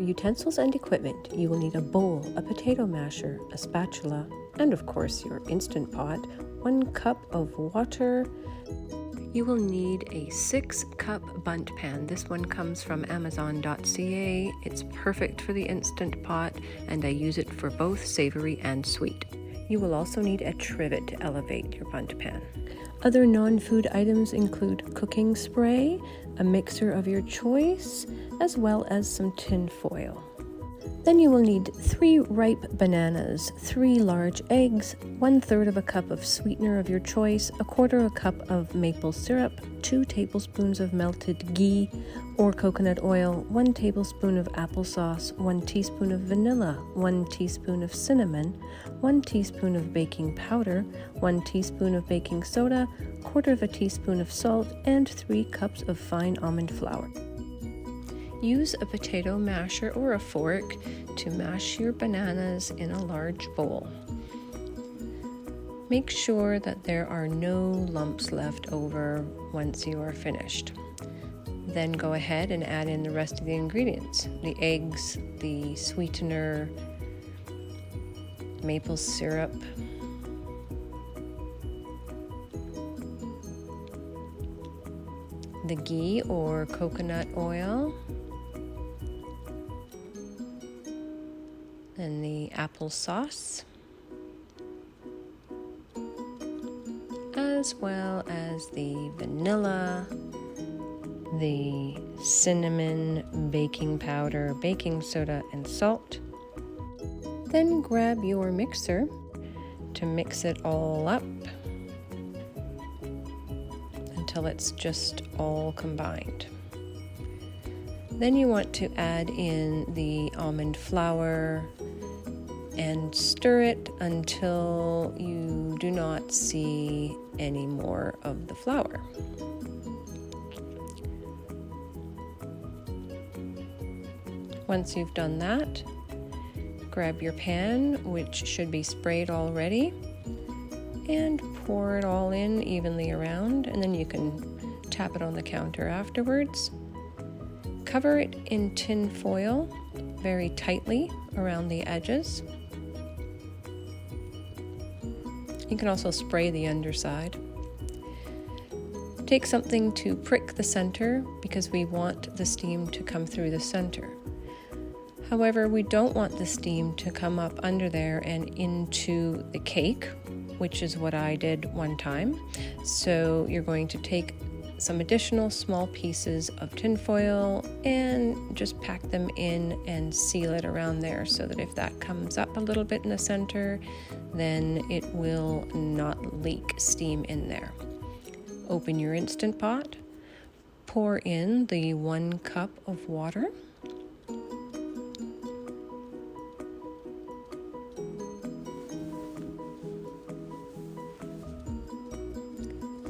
utensils and equipment, you will need a bowl, a potato masher, a spatula, and of course your Instant Pot, 1 cup of water. You will need a 6-cup Bundt pan. This one comes from Amazon.ca. It's perfect for the Instant Pot, and I use it for both savory and sweet. You will also need a trivet to elevate your Bundt pan. Other non-food items include cooking spray, a mixer of your choice, as well as some tin foil. Then you will need 3 ripe bananas, 3 large eggs, 1/3 of a cup of sweetener of your choice, 1/4 cup of maple syrup, 2 tablespoons of melted ghee or coconut oil, 1 tablespoon of applesauce, 1 teaspoon of vanilla, 1 teaspoon of cinnamon, 1 teaspoon of baking powder, 1 teaspoon of baking soda, 1/4 teaspoon of salt, and 3 cups of fine almond flour. Use a potato masher or a fork to mash your bananas in a large bowl. Make sure that there are no lumps left over once you are finished. Then go ahead and add in the rest of the ingredients: the eggs, the sweetener, maple syrup, the ghee or coconut oil, and the applesauce, as well as the vanilla, the cinnamon, baking powder, baking soda, and salt. Then grab your mixer to mix it all up until it's just all combined. Then you want to add in the almond flour and stir it until you do not see any more of the flour. Once you've done that, grab your pan, which should be sprayed already, and pour it all in evenly around, and then you can tap it on the counter afterwards. Cover it in tin foil very tightly around the edges. You can also spray the underside. Take something to prick the center because we want the steam to come through the center. However, we don't want the steam to come up under there and into the cake, which is what I did one time. So you're going to take some additional small pieces of tin foil and just pack them in and seal it around there so that if that comes up a little bit in the center, then it will not leak steam in there. Open your Instant Pot, pour in the 1 cup of water.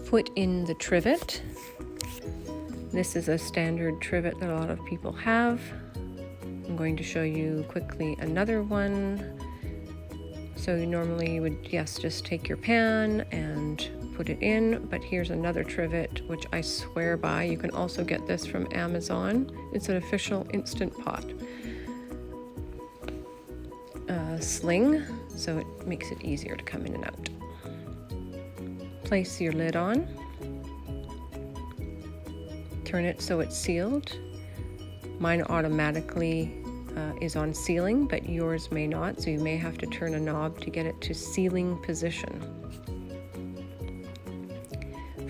Put in the trivet. This is a standard trivet that a lot of people have. I'm going to show you quickly another one. So normally you would, just take your pan and put it in, but here's another trivet, which I swear by. You can also get this from Amazon. It's an official Instant Pot. Sling, so it makes it easier to come in and out. Place your lid on. Turn it so it's sealed. Mine automatically is on sealing, but yours may not, so you may have to turn a knob to get it to sealing position.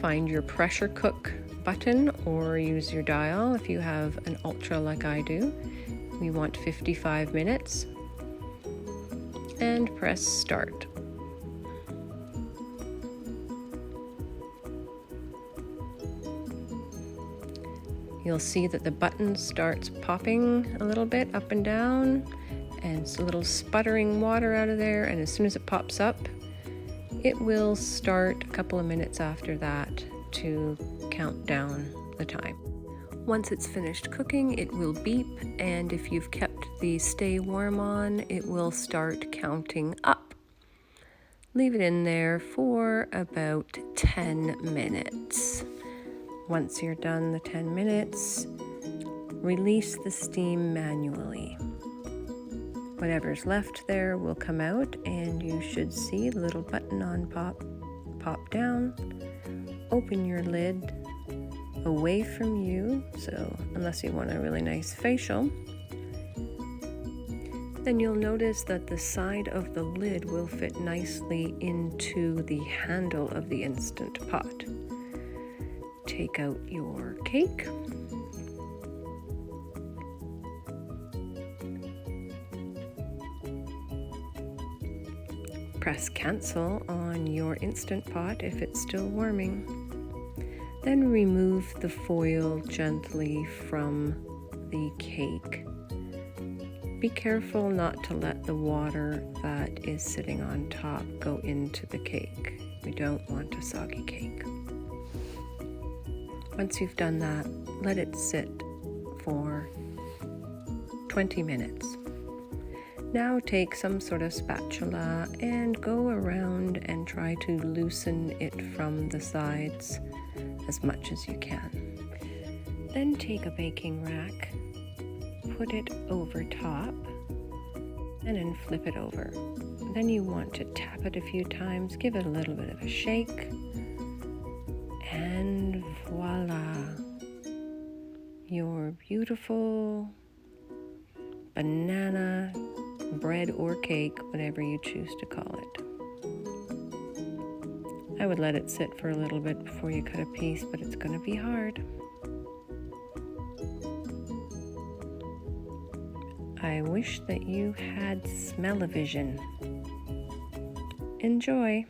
Find your pressure cook button or use your dial if you have an ultra like I do. We want 55 minutes and press start. You'll see that the button starts popping a little bit up and down, and it's a little sputtering water out of there, and as soon as it pops up, it will start a couple of minutes after that to count down the time. Once it's finished cooking, it will beep, and if you've kept the stay warm on, it will start counting up. Leave it in there for about 10 minutes. Once you're done the 10 minutes, Release the steam manually. Whatever's left there will come out, and you should see the little button on pop down. Open your lid away from you, so unless you want a really nice facial. Then you'll notice that the side of the lid will fit nicely into the handle of the Instant Pot. Take out your cake. Press cancel on your Instant Pot if it's still warming. Then remove the foil gently from the cake. Be careful not to let the water that is sitting on top go into the cake. We don't want a soggy cake. Once you've done that, let it sit for 20 minutes. Now take some sort of spatula and go around and try to loosen it from the sides as much as you can. Then take a baking rack, put it over top, and then flip it over. Then you want to tap it a few times, give it a little bit of a shake, and voila! Your beautiful banana bread or cake, whatever you choose to call it. I would let it sit for a little bit before you cut a piece, but it's going to be hard. I wish that you had smell-o-vision. Enjoy!